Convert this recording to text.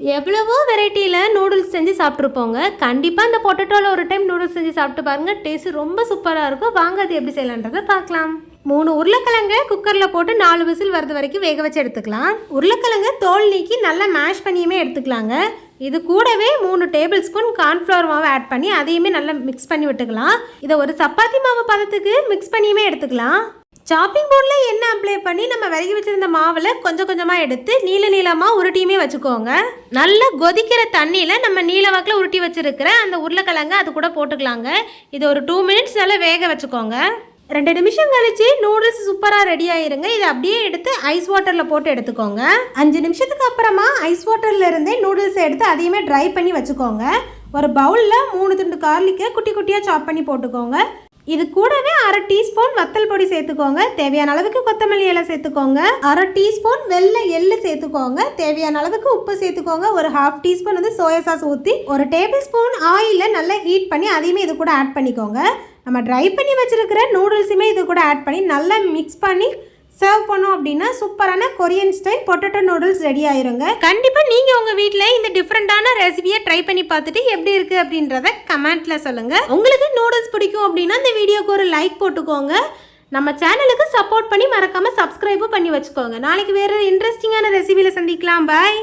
எவ்வளவோ வெரைட்டியில் நூடுல்ஸ் செஞ்சு சாப்பிட்ருப்போங்க. கண்டிப்பாக இந்த பொட்டேட்டோவில் ஒரு டைம் நூடுல்ஸ் செஞ்சு சாப்பிட்டு பாருங்கள். டேஸ்ட்டு ரொம்ப சூப்பராக இருக்கும். வாங்க அது எப்படி செய்யலான்றதை பார்க்கலாம். 3 உருளைக்கிழங்க குக்கரில் போட்டு 4 விசில் வரது வரைக்கும் வேக வச்சு எடுத்துக்கலாம். உருளைக்கிழங்க தோல் நீக்கி நல்லா மேஷ் பண்ணியுமே எடுத்துக்கலாங்க. இது கூடவே 3 டேபிள் ஸ்பூன் கார்ன்ஃப்ளவர் மாவு ஆட் பண்ணி அதையுமே நல்லா மிக்ஸ் பண்ணி விட்டுக்கலாம். இதை ஒரு சப்பாத்தி மாவு பதத்துக்கு மிக்ஸ் பண்ணியுமே எடுத்துக்கலாம். சாப்பிங் போர்டில் எண்ணெய் அப்ளை பண்ணி நம்ம விறகி வச்சுருந்த மாவில் கொஞ்சம் கொஞ்சமாக எடுத்து நீளமாக உருட்டியுமே வச்சுக்கோங்க. நல்லா கொதிக்கிற தண்ணியில் நம்ம நீல வாக்கில் உருட்டி வச்சுருக்கிற அந்த உருளைக்கிழங்க அது கூட போட்டுக்கலாங்க. இது ஒரு 2 மினிட்ஸ் நல்லா வேக வச்சுக்கோங்க. 2 நிமிஷம் கழிச்சு நூடுல்ஸ் சூப்பராக ரெடி ஆயிருங்க. இதை அப்படியே எடுத்து ஐஸ் வாட்டரில் போட்டு எடுத்துக்கோங்க. 5 நிமிஷத்துக்கு அப்புறமா ஐஸ் வாட்டரில் இருந்தே நூடுல்ஸை எடுத்து அதையுமே ட்ரை பண்ணி வச்சுக்கோங்க. ஒரு பவுலில் 3 துண்டு கார்லிக்கை குட்டி குட்டியாக சாப் பண்ணி போட்டுக்கோங்க. இது கூடவே 1/2 டீஸ்பூன் வத்தல் பொடி சேர்த்துக்கோங்க. தேவையான அளவுக்கு கொத்தமல்லி இலை சேர்த்துக்கோங்க. 1/2 டீஸ்பூன் வெள்ளை எள்ளு சேர்த்துக்கோங்க. தேவையான அளவுக்கு உப்பு சேர்த்துக்கோங்க. ஒரு 1/2 டீஸ்பூன் சோயா சாஸ் ஊற்றி ஒரு டேபிள் ஸ்பூன் ஆயிலில் நல்லா ஹீட் பண்ணி அதையுமே இது கூட ஆட் பண்ணிக்கோங்க. நம்ம ட்ரை பண்ணி வச்சுருக்கிற நூடுல்ஸுமே இது கூட ஆட் பண்ணி நல்லா மிக்ஸ் பண்ணி சர்வ் பண்ணோம் அப்படின்னா சூப்பரான Korean style potato noodles ready ஆயிருங்க. கண்டிப்பாக நீங்கள் உங்கள் வீட்டில் இந்த டிஃப்ரெண்ட்டான ரெசிபியை ட்ரை பண்ணி பார்த்துட்டு எப்படி இருக்குது அப்படின்றத கமெண்ட்டில் சொல்லுங்கள். உங்களுக்கு நூடுல்ஸ் பிடிக்கும் அப்படின்னா இந்த வீடியோக்கு ஒரு லைக் போட்டுக்கோங்க. நம்ம சேனலுக்கு சப்போர்ட் பண்ணி மறக்காமல் சப்ஸ்கிரைபும் பண்ணி வச்சுக்கோங்க. நாளைக்கு வேறு இன்ட்ரெஸ்டிங்கான ரெசிபியில் சந்திக்கலாம். பாய்.